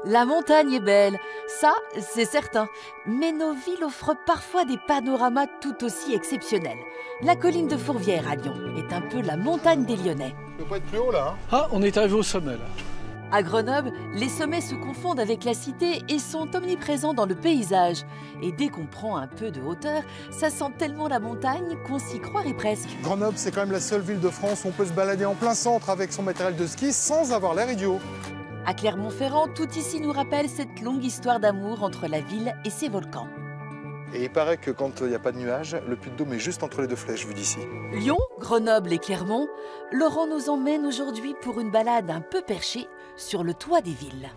La montagne est belle, ça c'est certain, mais nos villes offrent parfois des panoramas tout aussi exceptionnels. La colline de Fourvière à Lyon est un peu la montagne des Lyonnais. On peut pas être plus haut là, hein? Ah, on est arrivé au sommet là. À Grenoble, les sommets se confondent avec la cité et sont omniprésents dans le paysage. Et dès qu'on prend un peu de hauteur, ça sent tellement la montagne qu'on s'y croirait presque. Grenoble, c'est quand même la seule ville de France où on peut se balader en plein centre avec son matériel de ski sans avoir l'air idiot. À Clermont-Ferrand, tout ici nous rappelle cette longue histoire d'amour entre la ville et ses volcans. Et il paraît que quand il n'y a pas de nuages, le Puy-de-Dôme est juste entre les deux flèches vues d'ici. Lyon, Grenoble et Clermont, Laurent nous emmène aujourd'hui pour une balade un peu perchée sur le toit des villes.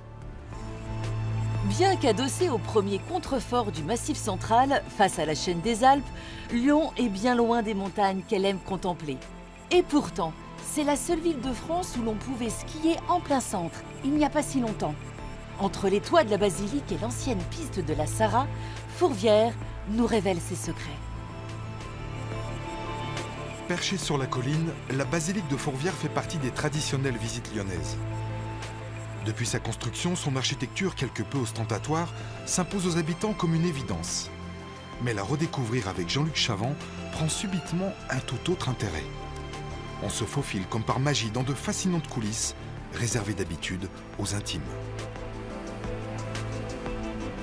Bien qu'adossé au premier contrefort du Massif central, face à la chaîne des Alpes, Lyon est bien loin des montagnes qu'elle aime contempler. Et pourtant, c'est la seule ville de France où l'on pouvait skier en plein centre, il n'y a pas si longtemps. Entre les toits de la basilique et l'ancienne piste de la Sarraz, Fourvière nous révèle ses secrets. Perchée sur la colline, la basilique de Fourvière fait partie des traditionnelles visites lyonnaises. Depuis sa construction, son architecture quelque peu ostentatoire s'impose aux habitants comme une évidence. Mais la redécouvrir avec Jean-Luc Chavant prend subitement un tout autre intérêt. On se faufile comme par magie dans de fascinantes coulisses, réservées d'habitude aux intimes.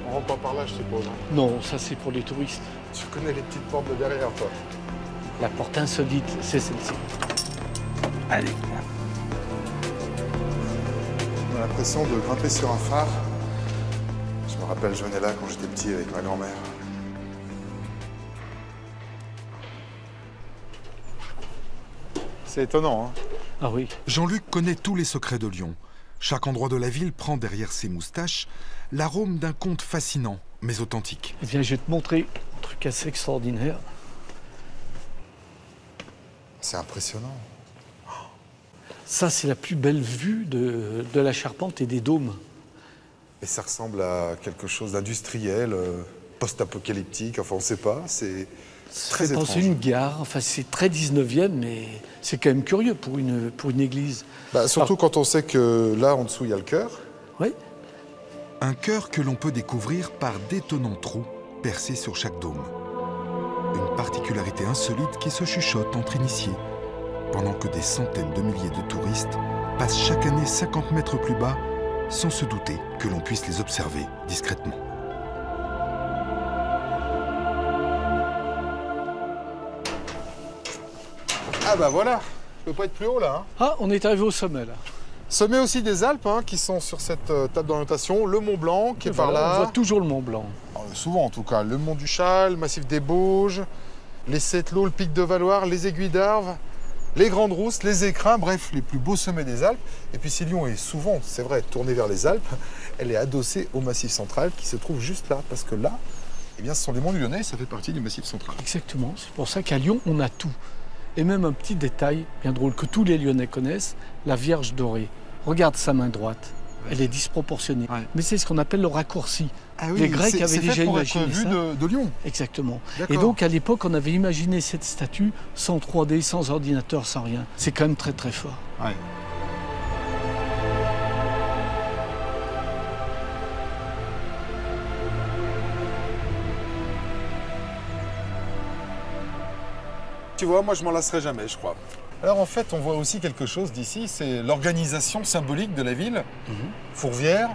On rentre pas par là, je suppose. Hein. Non, ça c'est pour les touristes. Tu connais les petites portes de derrière, toi. La porte insolite, c'est celle-ci. Allez. On a l'impression de grimper sur un phare. Je me rappelle, je venais là quand j'étais petit avec ma grand-mère. C'est étonnant, hein? Ah oui. Jean-Luc connaît tous les secrets de Lyon. Chaque endroit de la ville prend derrière ses moustaches l'arôme d'un conte fascinant, mais authentique. Eh bien, je vais te montrer un truc assez extraordinaire. C'est impressionnant. Ça, c'est la plus belle vue de la Charpente et des dômes. Et ça ressemble à quelque chose d'industriel, post-apocalyptique, enfin on ne sait pas, c'est très étrange. C'est une gare, enfin c'est très 19e, mais c'est quand même curieux pour une église. Bah, surtout quand on sait que là, en dessous, il y a le chœur. Oui. Un chœur que l'on peut découvrir par d'étonnants trous percés sur chaque dôme. Une particularité insolite qui se chuchote entre initiés, pendant que des centaines de milliers de touristes passent chaque année 50 mètres plus bas, sans se douter que l'on puisse les observer discrètement. Ah bah voilà, je peux pas être plus haut là. Hein. Ah, on est arrivé au sommet là. Sommet aussi des Alpes hein, qui sont sur cette table d'orientation, le Mont Blanc qui est par On là. voit toujours le Mont Blanc. Souvent en tout cas, le Mont du Châle, le massif des Bauges, les Sept-Lots, le pic de Valoir, les Aiguilles d'Arves, les Grandes Rousses, les Écrins, bref, les plus beaux sommets des Alpes. Et puis si Lyon est souvent, c'est vrai, tournée vers les Alpes, elle est adossée au Massif central qui se trouve juste là, parce que là, eh bien, ce sont les monts du Lyonnais et ça fait partie du Massif central. Exactement, c'est pour ça qu'à Lyon, on a tout. Et même un petit détail bien drôle que tous les Lyonnais connaissent, la Vierge dorée. Regarde sa main droite, elle est disproportionnée. Ouais. Mais c'est ce qu'on appelle le raccourci. Ah oui, les Grecs avaient déjà imaginé vue ça. De Lyon. Exactement. Et donc à l'époque, on avait imaginé cette statue sans 3D, sans ordinateur, sans rien. C'est quand même très très fort. Ouais. Tu vois, moi je m'en lasserai jamais, je crois. Alors en fait, on voit aussi quelque chose d'ici, c'est l'organisation symbolique de la ville. Fourvière,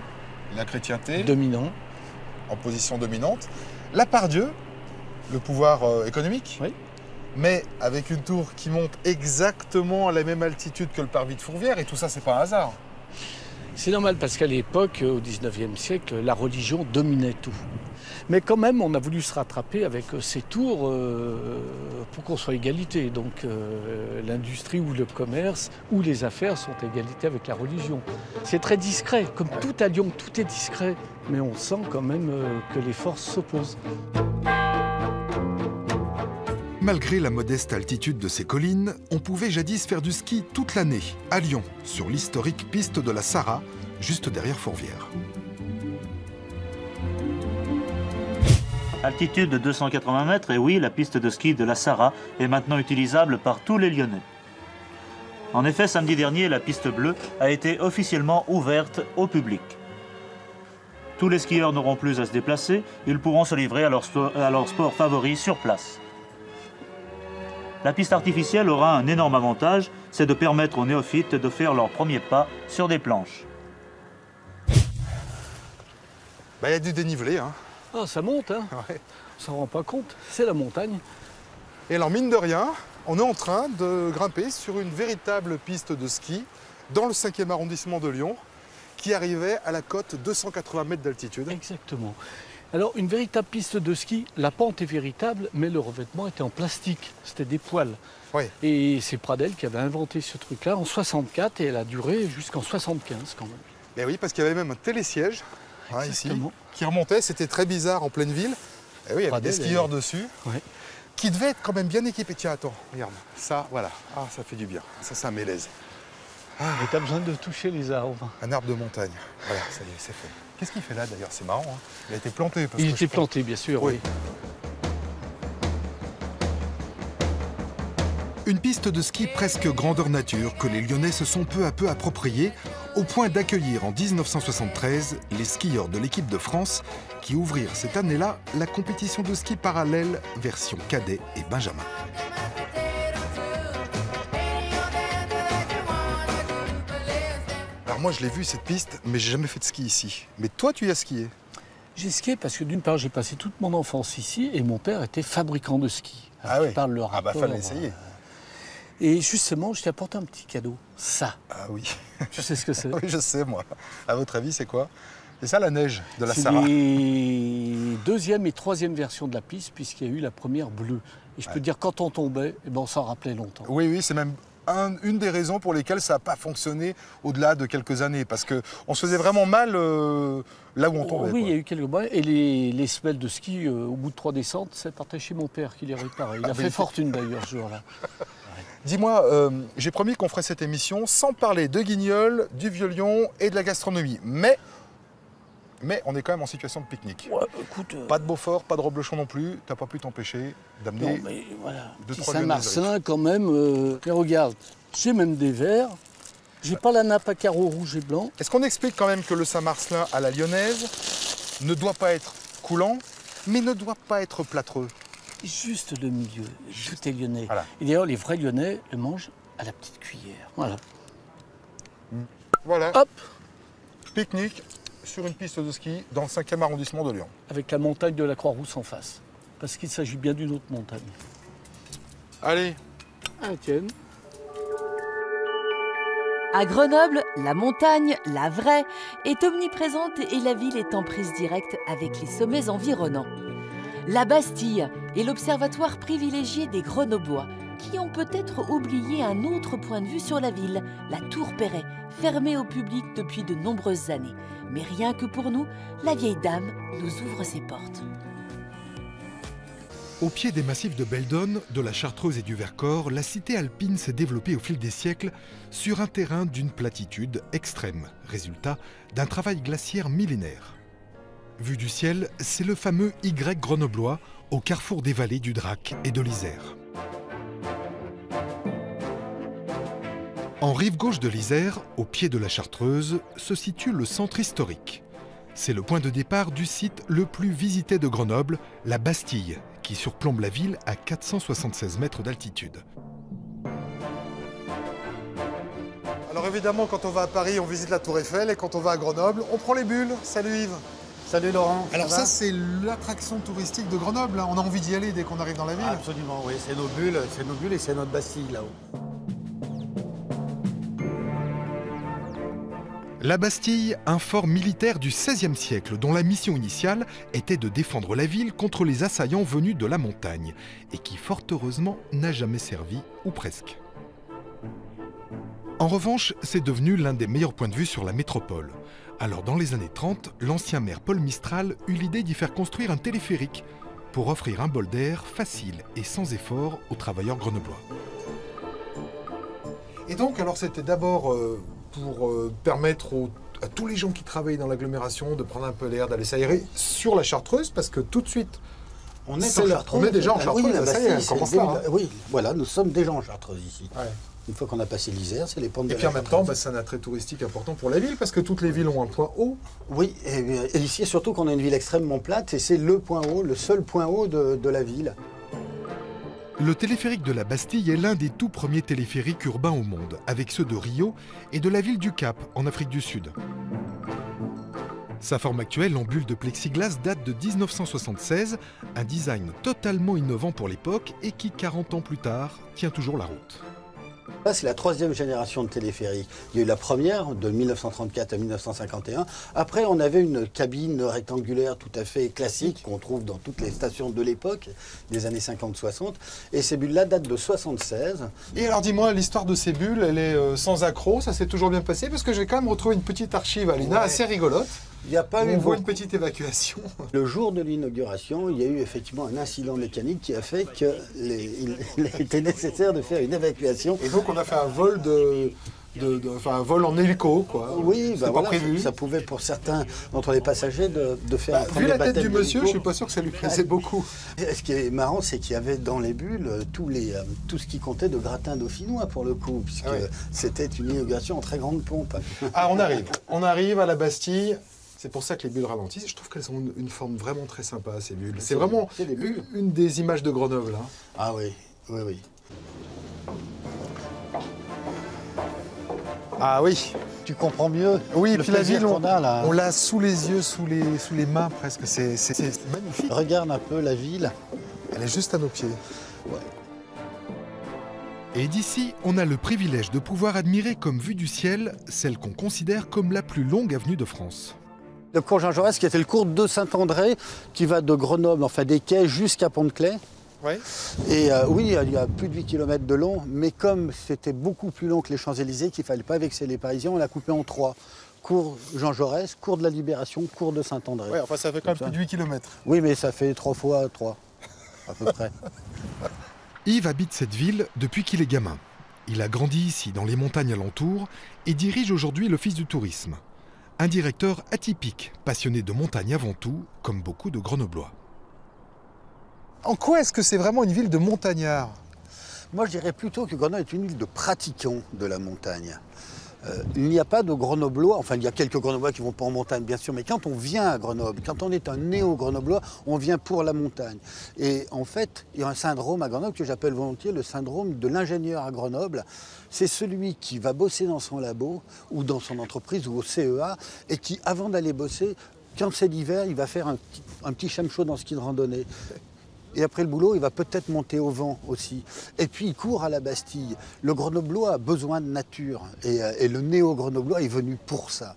la chrétienté. Dominant. En position dominante. La Part-Dieu, le pouvoir économique. Oui. Mais avec une tour qui monte exactement à la même altitude que le parvis de Fourvière, et tout ça, c'est pas un hasard. C'est normal parce qu'à l'époque, au 19e siècle, la religion dominait tout. Mais quand même, on a voulu se rattraper avec ces tours pour qu'on soit égalité. Donc l'industrie ou le commerce ou les affaires sont égalité avec la religion. C'est très discret. Comme tout à Lyon, tout est discret. Mais on sent quand même que les forces s'opposent. Malgré la modeste altitude de ces collines, on pouvait jadis faire du ski toute l'année, à Lyon, sur l'historique piste de la Sarraz, juste derrière Fourvière. Altitude de 280 mètres, et oui, la piste de ski de la Sarraz est maintenant utilisable par tous les Lyonnais. En effet, samedi dernier, la piste bleue a été officiellement ouverte au public. Tous les skieurs n'auront plus à se déplacer, ils pourront se livrer à leur sport favori sur place. La piste artificielle aura un énorme avantage, c'est de permettre aux néophytes de faire leurs premiers pas sur des planches. Bah, y a du dénivelé, hein. Ah, ça monte, hein. Ouais. On s'en rend pas compte, c'est la montagne. Et alors, mine de rien, on est en train de grimper sur une véritable piste de ski dans le 5e arrondissement de Lyon, qui arrivait à la cote 280 mètres d'altitude. Exactement. Alors, une véritable piste de ski, la pente est véritable, mais le revêtement était en plastique, c'était des poils. Oui. Et c'est Pradel qui avait inventé ce truc-là en 64 et elle a duré jusqu'en 75 quand même. Et oui, parce qu'il y avait même un télésiège, hein, ici, Exactement. qui remontait. C'était très bizarre en pleine ville. Et oui, il y avait Pradel, des skieurs dessus, Ouais. qui devaient être quand même bien équipés. Tiens, attends, regarde, ça, voilà. Ah, ça fait du bien. Ça, c'est un mélèze. Et t'as besoin de toucher les arbres. Un arbre de montagne. Voilà, ça y est, c'est fait. Qu'est-ce qu'il fait là, d'ailleurs? C'est marrant, hein. Il a été planté. Parce Il que était je pense- planté, bien sûr, oui. Une piste de ski presque grandeur nature que les Lyonnais se sont peu à peu appropriée, au point d'accueillir en 1973 les skieurs de l'équipe de France qui ouvrirent cette année-là la compétition de ski parallèle version cadet et benjamin. Alors moi, je l'ai vu, cette piste, mais j'ai jamais fait de ski ici. Mais toi, tu y as skié. J'ai skié parce que d'une part, j'ai passé toute mon enfance ici et mon père était fabricant de ski. Ah Alors, oui. je parle le Ah bah, rapport, fallait essayer. Et justement, je t'ai apporté un petit cadeau. Ça. Ah oui. Tu sais ce que c'est? Oui, je sais, moi. À votre avis, c'est quoi? C'est ça, la neige de la C'est Sarah. les deuxième et troisième versions de la piste, puisqu'il y a eu la première bleue. Et je peux te dire, quand on tombait, eh ben, on s'en rappelait longtemps. Oui, oui, c'est même une des raisons pour lesquelles ça n'a pas fonctionné au-delà de quelques années. Parce qu'on se faisait vraiment mal là où on tombait. Oui, il quoi. y a eu quelques mois. Et les semelles de ski, au bout de 3 descentes, ça partait chez mon père qui les réparait. Il a fait fortune d'ailleurs ce jour-là. Dis-moi, j'ai promis qu'on ferait cette émission sans parler de Guignol, du Vieux-Lyon et de la gastronomie. Mais on est quand même en situation de pique-nique. Ouais, écoute, Pas de Beaufort, pas de Roblochon non plus. T'as pas pu t'empêcher d'amener... non, mais voilà, deux, petit trois Saint-Marcelin quand même. Mais regarde, j'ai même des verres. J'ai pas la nappe à carreaux rouge et blanc. Est-ce qu'on explique quand même que le Saint-Marcelin à la lyonnaise ne doit pas être coulant, mais ne doit pas être plâtreux? Juste le milieu, tout est lyonnais. Voilà. Et d'ailleurs, les vrais lyonnais le mangent à la petite cuillère. Voilà. Voilà, Hop, pique-nique sur une piste de ski dans le 5e arrondissement de Lyon. avec la montagne de la Croix-Rousse en face. Parce qu'il s'agit bien d'une autre montagne. Allez, Ah, tiens. À Grenoble, la montagne, la vraie, est omniprésente et la ville est en prise directe avec les sommets environnants. La Bastille est l'observatoire privilégié des Grenoblois, qui ont peut-être oublié un autre point de vue sur la ville, la Tour Perret, fermée au public depuis de nombreuses années. Mais rien que pour nous, la vieille dame nous ouvre ses portes. Au pied des massifs de Beldon, de la Chartreuse et du Vercors, la cité alpine s'est développée au fil des siècles sur un terrain d'une platitude extrême, résultat d'un travail glaciaire millénaire. Vu du ciel, c'est le fameux Y grenoblois au carrefour des vallées du Drac et de l'Isère. En rive gauche de l'Isère, au pied de la Chartreuse, se situe le centre historique. C'est le point de départ du site le plus visité de Grenoble, la Bastille, qui surplombe la ville à 476 mètres d'altitude. alors évidemment, quand on va à Paris, on visite la Tour Eiffel, et quand on va à Grenoble, on prend les bulles. Salut Yves. Salut Laurent. Alors va ça, c'est l'attraction touristique de Grenoble, hein. On a envie d'y aller dès qu'on arrive dans la ville. Absolument, oui, c'est nos bulles et c'est notre Bastille là-haut. La Bastille, un fort militaire du XVIe siècle dont la mission initiale était de défendre la ville contre les assaillants venus de la montagne et qui, fort heureusement, n'a jamais servi, ou presque. En revanche, c'est devenu l'un des meilleurs points de vue sur la métropole. Alors dans les années 30, l'ancien maire Paul Mistral eut l'idée d'y faire construire un téléphérique pour offrir un bol d'air facile et sans effort aux travailleurs grenoblois. Et donc, alors c'était d'abord pour permettre à tous les gens qui travaillent dans l'agglomération de prendre un peu d'air, d'aller s'aérer sur la Chartreuse, parce que tout de suite, On est en Chartreuse. on est déjà en Chartreuse, Oui, la ça y est, Bastille, on commence c'est là. Hein. Oui, voilà, nous sommes déjà en Chartreuse ici. Ouais. Une fois qu'on a passé l'Isère, c'est les pentes de Et la puis en même temps, Creuse. c'est un attrait touristique important pour la ville, parce que toutes les villes ont un point haut. Oui, et ici, surtout qu'on a une ville extrêmement plate, et c'est le point haut, le seul point haut de la ville. Le téléphérique de la Bastille est l'un des tout premiers téléphériques urbains au monde, avec ceux de Rio et de la ville du Cap, en Afrique du Sud. Sa forme actuelle en bulle de plexiglas date de 1976, un design totalement innovant pour l'époque et qui, 40 ans plus tard, tient toujours la route. Là, c'est la troisième génération de téléphériques. Il y a eu la première, de 1934 à 1951. Après, on avait une cabine rectangulaire tout à fait classique qu'on trouve dans toutes les stations de l'époque, des années 50-60. Et ces bulles-là datent de 76. Et alors dis-moi, l'histoire de ces bulles, elle est sans accroc, ça s'est toujours bien passé, parce que j'ai quand même retrouvé une petite archive, Alina, Ouais. assez rigolote. Il n'y a pas eu On voit beaucoup. une petite évacuation. Le jour de l'inauguration, il y a eu effectivement un incident mécanique qui a fait qu'il était nécessaire de faire une évacuation. Et donc on a fait un vol un vol en hélico, quoi. Oui, C'était bah pas voilà, prévu. ça pouvait pour certains d'entre les passagers de faire un Vu premier la tête baptême du monsieur, je d'hélico. suis pas sûr que ça lui plaisait beaucoup. Ce qui est marrant, c'est qu'il y avait dans les bulles tout ce qui comptait de gratin dauphinois pour le coup, puisque Ah ouais. c'était une inauguration en très grande pompe. Ah, on arrive à la Bastille. C'est pour ça que les bulles ralentissent. Je trouve qu'elles ont une forme vraiment très sympa, ces bulles. C'est vraiment c'est des bulles. une des images de Grenoble. Hein. Ah oui, oui, oui. Ah oui. Tu comprends mieux. Oui, et le puis la plaisir ville, qu'on a, là. on l'a sous les yeux, sous les mains presque. C'est magnifique. Regarde un peu la ville. Elle est juste à nos pieds. Et d'ici, on a le privilège de pouvoir admirer comme vue du ciel celle qu'on considère comme la plus longue avenue de France. Le cours Jean Jaurès, qui était le cours de Saint-André, qui va de Grenoble, enfin des quais, jusqu'à Pont-de-Claix. Ouais. Et oui, il y a plus de 8 km de long, mais comme c'était beaucoup plus long que les Champs-Élysées, qu'il ne fallait pas vexer les Parisiens, on l'a coupé en 3. Cours Jean Jaurès, cours de la Libération, cours de Saint-André. Ouais, enfin ça fait quand même Comme plus de 8 km. Oui, mais ça fait 3 fois 3, à peu près. Yves habite cette ville depuis qu'il est gamin. Il a grandi ici, dans les montagnes alentours, et dirige aujourd'hui l'Office du tourisme. Un directeur atypique, passionné de montagne avant tout, comme beaucoup de Grenoblois. En quoi est-ce que c'est vraiment une ville de montagnards? Moi, je dirais plutôt que Grenoble est une ville de pratiquants de la montagne. Il n'y a pas de Grenoblois, enfin il y a quelques Grenoblois qui vont pas en montagne bien sûr, mais quand on vient à Grenoble, quand on est un néo-Grenoblois, on vient pour la montagne. Et en fait, il y a un syndrome à Grenoble que j'appelle volontiers le syndrome de l'ingénieur à Grenoble. C'est celui qui va bosser dans son labo ou dans son entreprise ou au CEA et qui, avant d'aller bosser, quand c'est l'hiver, il va faire un petit cham-chaud dans ski de randonnée. Et après le boulot, il va peut-être monter au vent aussi. Et puis il court à la Bastille. Le Grenoblois a besoin de nature. Et le néo-Grenoblois est venu pour ça.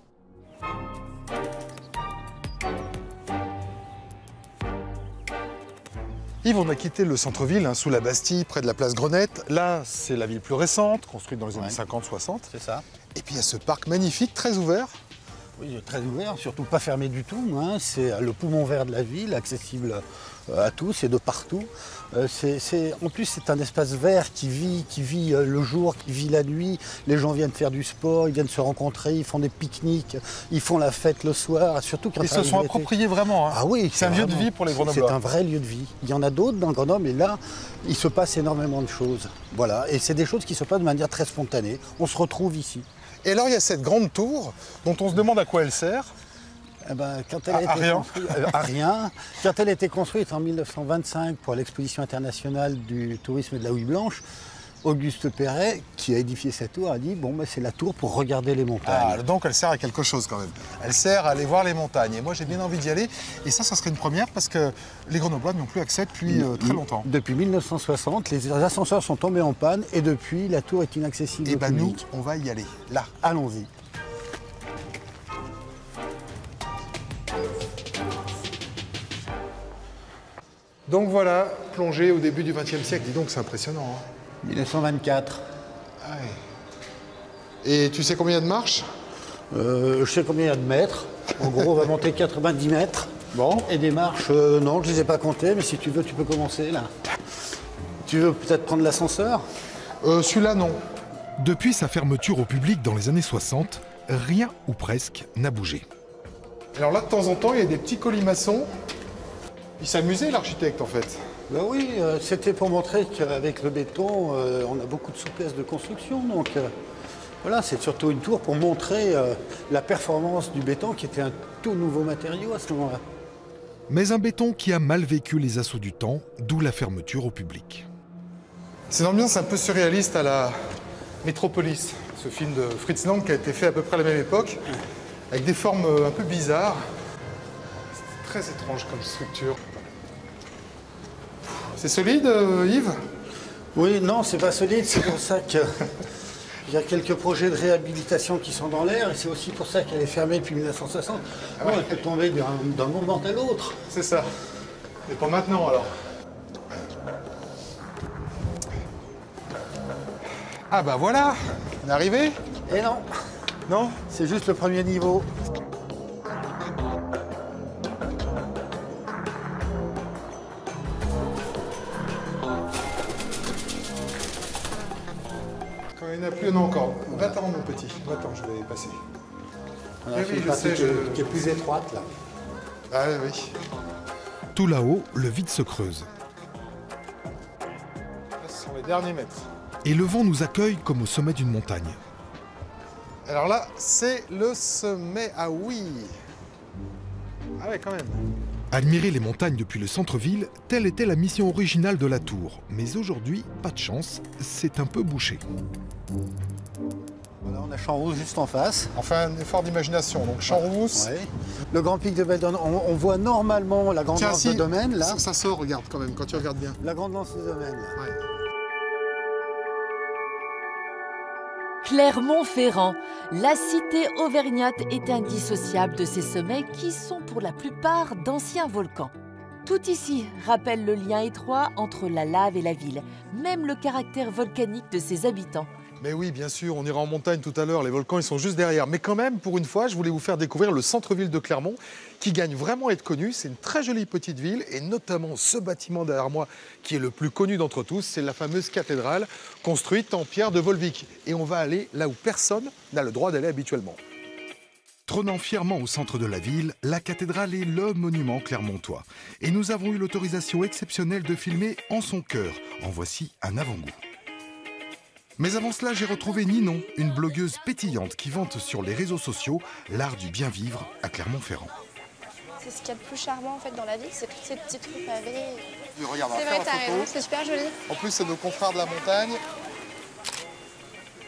Yves, on a quitté le centre-ville, hein, sous la Bastille, près de la place Grenette. Là, c'est la ville plus récente, construite dans les années 50-60. C'est ça. Et puis il y a ce parc magnifique, très ouvert. Oui, très ouvert, surtout pas fermé du tout. Hein. C'est le poumon vert de la ville, accessible à tous et de partout. En plus, c'est un espace vert qui vit le jour, qui vit la nuit. Les gens viennent faire du sport, ils viennent se rencontrer, ils font des pique-niques, ils font la fête le soir. Surtout quand Ils se sont appropriés vraiment. Hein. Ah oui, C'est un lieu de vie pour les Grenoblois. C'est un vrai lieu de vie. Il y en a d'autres dans Grenoble, et là, il se passe énormément de choses. Voilà, et c'est des choses qui se passent de manière très spontanée. On se retrouve ici. Et alors il y a cette grande tour dont on se demande à quoi elle sert. Eh ben, quand elle a été rien. construite, à rien. Quand elle a été construite en 1925 pour l'exposition internationale du tourisme et de la houille blanche, Auguste Perret, qui a édifié cette tour, a dit bon, ben, c'est la tour pour regarder les montagnes. Donc elle sert à quelque chose quand même. Elle sert à aller voir les montagnes. Et moi j'ai bien envie d'y aller. Et ça serait une première parce que les Grenoblois n'y ont plus accès depuis très longtemps. Depuis 1960, les ascenseurs sont tombés en panne et depuis, la tour est inaccessible Et au ben nous, public. on va y aller. Là. Allons-y. Donc voilà, plongée au début du XXe siècle. Dis donc, c'est impressionnant. Hein. 1924. Ah ouais. Et tu sais combien il y a de marches? Je sais combien il y a de mètres. En gros, on va monter 90 mètres. Bon. Et des marches, non, je ne les ai pas comptées, mais si tu veux, tu peux commencer là. Tu veux peut-être prendre l'ascenseur? Celui-là, non. Depuis sa fermeture au public dans les années 60, rien ou presque n'a bougé. Alors là, de temps en temps, il y a des petits colimaçons. Il s'amusait, l'architecte, en fait. Ben oui, c'était pour montrer qu'avec le béton, on a beaucoup de souplesse de construction. Donc voilà, c'est surtout une tour pour montrer la performance du béton qui était un tout nouveau matériau à ce moment-là. Mais un béton qui a mal vécu les assauts du temps, d'où la fermeture au public. C'est une ambiance un peu surréaliste à la Métropolis, ce film de Fritz Lang qui a été fait à peu près à la même époque, avec des formes un peu bizarres. C'est très étrange comme structure. C'est solide, Yves? Oui, non, c'est pas solide, c'est pour ça qu'il y a quelques projets de réhabilitation qui sont dans l'air, et c'est aussi pour ça qu'elle est fermée depuis 1960. Ah ouais. Elle peut tomber d'un moment à l'autre. C'est ça. Et pas maintenant alors. Ah bah voilà, on est arrivé? Et non, Non? c'est juste le premier niveau. Quand il n'y en a plus, il y en a encore. Va-t'en mon petit, va-t'en, je vais passer. On a Oui, fait oui, une je partie sais, qui est plus étroite là. Ah oui, oui. Tout là-haut, le vide se creuse. Là, ce sont les derniers mètres. Et le vent nous accueille comme au sommet d'une montagne. Alors là, c'est le sommet. Ah oui. Ah ouais, quand même. Admirer les montagnes depuis le centre-ville, telle était la mission originale de la tour. Mais aujourd'hui, pas de chance, c'est un peu bouché. Voilà, on a Champs-Rousse juste en face. On fait un effort d'imagination. Donc Champs-Rousse. Ouais. Le Grand Pic de Beldon, on voit normalement la grande Tiens, lance si, de domaine là. ça sort, regarde quand même, quand tu regardes bien. La grande lance de domaine là. Ouais. Clermont-Ferrand, la cité auvergnate est indissociable de ces sommets qui sont pour la plupart d'anciens volcans. Tout ici rappelle le lien étroit entre la lave et la ville, même le caractère volcanique de ses habitants. Mais oui, bien sûr, on ira en montagne tout à l'heure, les volcans ils sont juste derrière. Mais quand même, pour une fois, je voulais vous faire découvrir le centre-ville de Clermont, qui gagne vraiment à être connu. C'est une très jolie petite ville, et notamment ce bâtiment derrière moi, qui est le plus connu d'entre tous, c'est la fameuse cathédrale, construite en pierre de Volvic. Et on va aller là où personne n'a le droit d'aller habituellement. Trônant fièrement au centre de la ville, la cathédrale est le monument clermontois. Et nous avons eu l'autorisation exceptionnelle de filmer en son cœur. En voici un avant-goût. Mais avant cela, j'ai retrouvé Ninon, une blogueuse pétillante qui vante sur les réseaux sociaux l'art du bien vivre à Clermont-Ferrand. C'est ce qu'il y a de plus charmant en fait dans la ville, c'est toutes ces petites rues pavées. Regarde, on C'est va vrai, faire t'as la photo. raison, c'est super joli. En plus, c'est nos confrères de la montagne.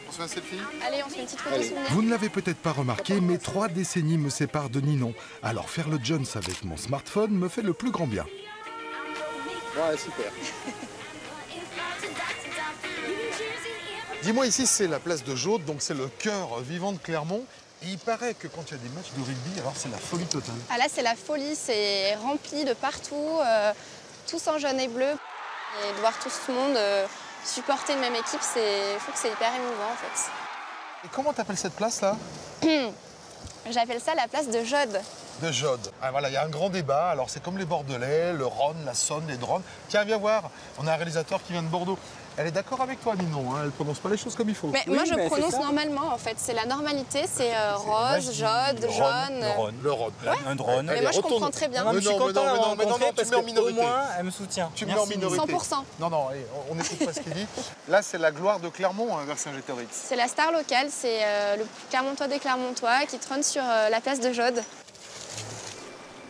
On se fait un selfie? Allez, on se fait une petite photo Allez. souvenir. Vous ne l'avez peut-être pas remarqué, mais 3 décennies me séparent de Ninon. Alors faire le Jones avec mon smartphone me fait le plus grand bien. Ouais, super. Dis-moi, ici, c'est la place de Jaude, donc c'est le cœur vivant de Clermont. Et il paraît que quand il y a des matchs de rugby, alors c'est la folie totale. Ah là, c'est la folie, c'est rempli de partout, tous en jaune et bleu. Et de voir tout ce monde supporter une même équipe, je trouve que c'est hyper émouvant en fait. Et comment t'appelles cette place-là? J'appelle ça la place de Jaude. De Jaude. Ah, voilà, il y a un grand débat. Alors, c'est comme les Bordelais, le Rhône, la Saône, les Dronnes. Tiens, viens voir. On a un réalisateur qui vient de Bordeaux. Elle est d'accord avec toi, Ninon, hein, elle ne prononce pas les choses comme il faut. Mais moi, je prononce normalement en fait. C'est la normalité, c'est rose, Jaude, jaune. Le Rhône. Un drone. Mais moi, je comprends très bien. Je suis content de la rencontrer tu parce mets en qu'au minorité. moins, elle me soutient. Tu me mets en Merci. minorité. 100%. Non, non, allez, on n'écoute pas ce qu'il dit. Là, c'est la gloire de Clermont, hein, vers Saint-Gétorix. C'est la star locale, c'est le Clermontois des Clermontois qui trône sur la place de Jaude.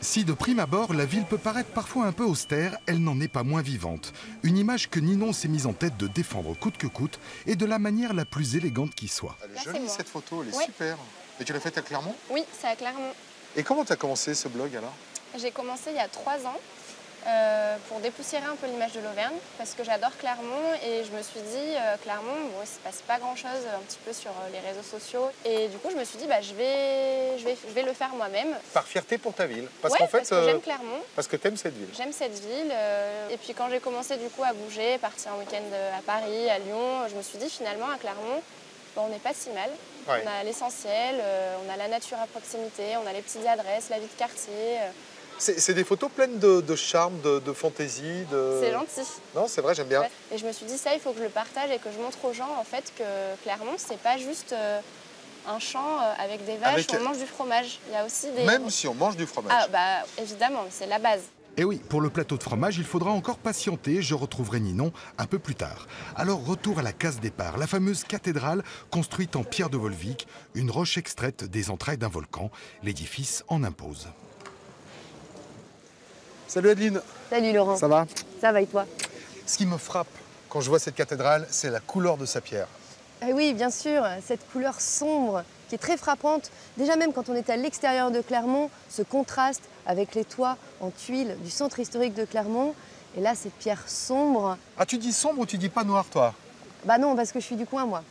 Si de prime abord, la ville peut paraître parfois un peu austère, elle n'en est pas moins vivante. Une image que Ninon s'est mise en tête de défendre coûte que coûte et de la manière la plus élégante qui soit. Elle est Là, c'est jolie, moi. cette photo, elle est Oui. super. Et tu l'as faite à Clermont? Oui, c'est à Clermont. Et comment tu as commencé ce blog alors? J'ai commencé il y a 3 ans pour dépoussiérer un peu l'image de l'Auvergne parce que j'adore Clermont et je me suis dit Clermont, bon, il ne se passe pas grand-chose un petit peu sur les réseaux sociaux et du coup je me suis dit bah, je vais le faire moi-même. Par fierté pour ta ville. Parce Ouais, qu'en fait, parce que j'aime Clermont. parce que tu aimes cette ville. J'aime cette ville et puis quand j'ai commencé du coup à bouger, partir un week-end à Paris, à Lyon, je me suis dit finalement à Clermont, bah, on n'est pas si mal. Ouais. On a l'essentiel, on a la nature à proximité, on a les petites adresses, la vie de quartier. C'est des photos pleines de charme, de fantaisie. C'est gentil. Non, c'est vrai, j'aime bien. Ouais. Et je me suis dit ça, il faut que je le partage et que je montre aux gens en fait que Clermont, c'est pas juste un champ avec des vaches où on mange du fromage. Il y a aussi des... Même si on mange du fromage. Ah bah évidemment, c'est la base. Et oui, pour le plateau de fromage, il faudra encore patienter. Je retrouverai Ninon un peu plus tard. Alors, retour à la case départ, la fameuse cathédrale construite en pierre de Volvic, une roche extraite des entrailles d'un volcan. L'édifice en impose. Salut Adeline. Salut Laurent. Ça va? Ça va et toi? Ce qui me frappe quand je vois cette cathédrale, c'est la couleur de sa pierre. Ah oui, bien sûr, cette couleur sombre qui est très frappante. Déjà même quand on est à l'extérieur de Clermont, ce contraste avec les toits en tuiles du centre historique de Clermont. Et là, cette pierre sombre. Ah, tu dis sombre ou tu dis pas noir, toi? Bah non, parce que je suis du coin, moi.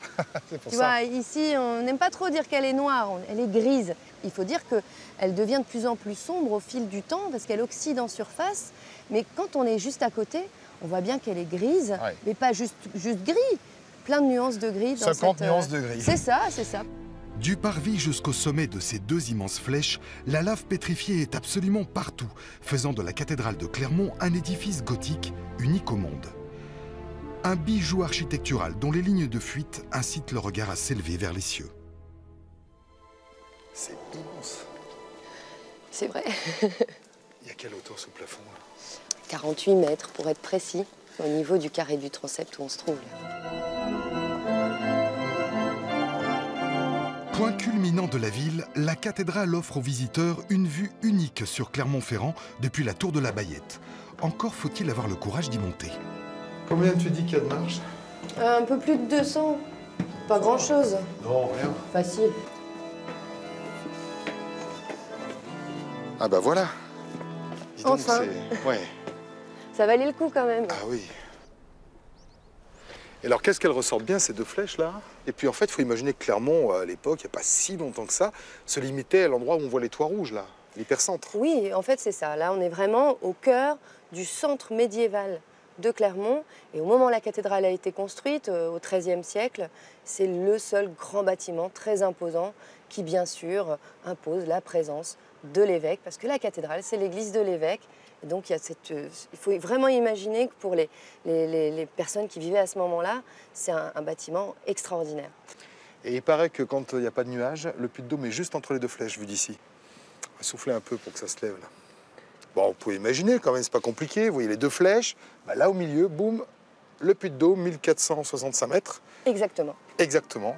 C'est pour Tu ça. vois, ici, on n'aime pas trop dire qu'elle est noire, elle est grise. Il faut dire qu'elle devient de plus en plus sombre au fil du temps parce qu'elle oxyde en surface. Mais quand on est juste à côté, on voit bien qu'elle est grise, Ouais. mais pas juste gris. Plein de nuances de gris. Dans 50 cette, nuances de gris. C'est ça, c'est ça. Du parvis jusqu'au sommet de ces deux immenses flèches, la lave pétrifiée est absolument partout, faisant de la cathédrale de Clermont un édifice gothique unique au monde. Un bijou architectural dont les lignes de fuite incitent le regard à s'élever vers les cieux. C'est immense. C'est vrai. Il y a quelle hauteur ce plafond là? 48 mètres pour être précis, au niveau du carré du transept où on se trouve. Point culminant de la ville, la cathédrale offre aux visiteurs une vue unique sur Clermont-Ferrand depuis la tour de la Bayette. Encore faut-il avoir le courage d'y monter. Combien tu dis qu'il y a de marche? Un peu plus de 200. Pas grand-chose. Non, rien. Facile. Ah bah voilà. Dis donc, Enfin. Ouais. Ça valait le coup quand même. Ah oui. Et alors, qu'est-ce qu'elles ressortent bien, ces deux flèches-là? Et puis, en fait, il faut imaginer que Clermont, à l'époque, il n'y a pas si longtemps que ça, se limitait à l'endroit où on voit les toits rouges, là, l'hypercentre. Oui, en fait, c'est ça. Là, on est vraiment au cœur du centre médiéval de Clermont. Et au moment où la cathédrale a été construite, au XIIIe siècle, c'est le seul grand bâtiment très imposant qui, bien sûr, impose la présence de l'évêque. Parce que la cathédrale, c'est l'église de l'évêque. Et donc, il faut vraiment imaginer que pour les personnes qui vivaient à ce moment-là, c'est un bâtiment extraordinaire. Et il paraît que quand il n'y a pas de nuages, le puits de Dôme est juste entre les deux flèches, vu d'ici. On va souffler un peu pour que ça se lève, là. Bon, vous pouvez imaginer, quand même, c'est pas compliqué. Vous voyez les deux flèches. Bah, là, au milieu, boum, le puits de Dôme, 1465 mètres. Exactement. Exactement.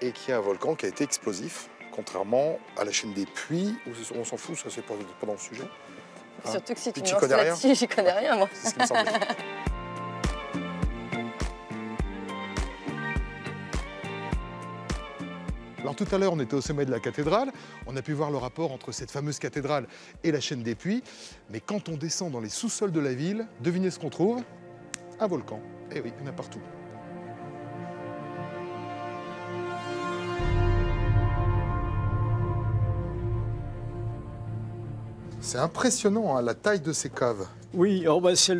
Et qui est un volcan qui a été explosif, contrairement à la chaîne des puits, où on s'en fout, ça, c'est pas dans le sujet. Hein. Surtout que si Puis tu tu me lances connais rien. là-dessus, j'y connais rien, moi. C'est ce qui me semblait. Alors tout à l'heure, on était au sommet de la cathédrale. On a pu voir le rapport entre cette fameuse cathédrale et la chaîne des puits. Mais quand on descend dans les sous-sols de la ville, devinez ce qu'on trouve? Un volcan. Eh oui, il y en a partout. C'est impressionnant, hein, la taille de ces caves. Oui, oh ben ça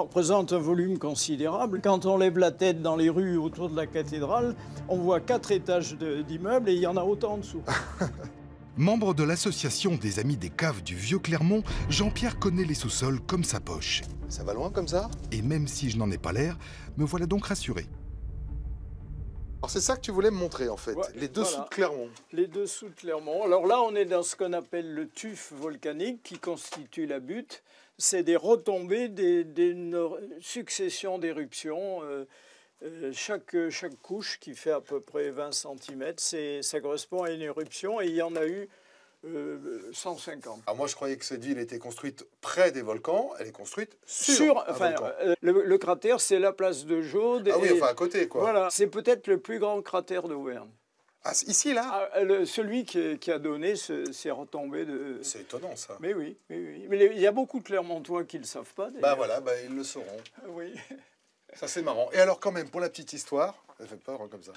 représente un volume considérable. Quand on lève la tête dans les rues autour de la cathédrale, on voit 4 étages d'immeubles et il y en a autant en dessous. Membre de l'association des Amis des Caves du Vieux-Clermont, Jean-Pierre connaît les sous-sols comme sa poche. Ça va loin comme ça? Et même si je n'en ai pas l'air, me voilà donc rassuré. Alors c'est ça que tu voulais me montrer en fait, Ouais, les dessous voilà. de Clermont. Les dessous de Clermont. Alors là, on est dans ce qu'on appelle le tuf volcanique qui constitue la butte. C'est des retombées d'une succession d'éruptions. Chaque couche qui fait à peu près 20 cm, ça correspond à une éruption et il y en a eu 150. Alors moi je croyais que cette ville était construite près des volcans, elle est construite sur un enfin, volcan. le cratère, c'est la place de Jaude. Ah oui, et enfin à côté quoi. Voilà, c'est peut-être le plus grand cratère d'Auvergne. Ah, ici là? Celui qui a donné ces retombées de... C'est étonnant ça. Mais oui, oui. Mais il y a beaucoup de Clermontois qui ne le savent pas. Bah voilà, bah, ils le sauront. Oui. Ça c'est marrant. Et alors quand même, pour la petite histoire, ça fait peur hein, comme ça.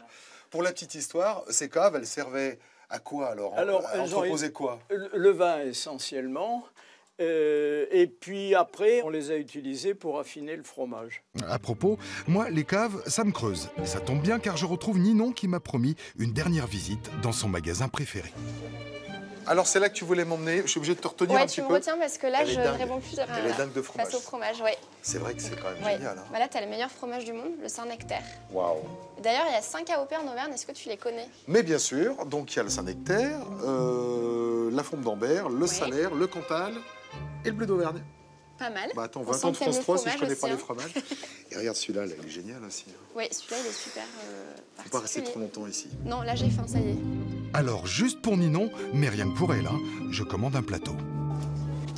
Pour la petite histoire, ces caves, elles servaient à quoi alors? À entreposer quoi? Le vin essentiellement. Et puis après, on les a utilisés pour affiner le fromage. À propos, moi, les caves, ça me creuse. Et ça tombe bien car je retrouve Ninon qui m'a promis une dernière visite dans son magasin préféré. Alors c'est là que tu voulais m'emmener, je suis obligé de te retenir un Ouais, petit tu me peu. retiens parce que là, Elle est je ne dingue. réponds plus de rien. Elle est là. dingue de fromage. Face au fromage, ouais. C'est vrai que c'est quand même Ouais. génial. Hein. Bah là, tu as le meilleur fromage du monde, le Saint-Nectaire. Waouh. D'ailleurs, il y a 5 AOP en Auvergne, est-ce que tu les connais? Mais bien sûr, donc il y a le Saint-Nectaire, la Fombe d'Ambert, le Salaire, le Cantal et le bleu d'Auvergne. Pas mal. Bah attends, On 20 sent ans de que t'aimes France le 3 si je fromage connais pas aussi, les fromages. Et regarde celui-là, là, il est génial aussi. Oui, celui-là, il est super Faut pas rester particulier. trop longtemps ici. Non, là, j'ai faim, ça y est. Alors, juste pour Ninon, mais rien que pour elle, hein, je commande un plateau.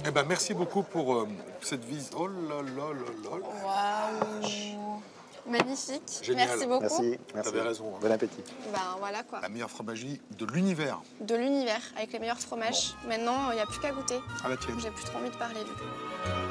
Eh ben, merci beaucoup pour cette visite. Oh là là là là. Waouh. Magnifique. Génial. Merci beaucoup. Merci. T'avais raison. Hein. Bon appétit. Ben voilà quoi. La meilleure fromagerie de l'univers. De l'univers, avec les meilleurs fromages. Maintenant, il n'y a plus qu'à goûter. À la tienne. J'ai plus trop envie de parler du coup.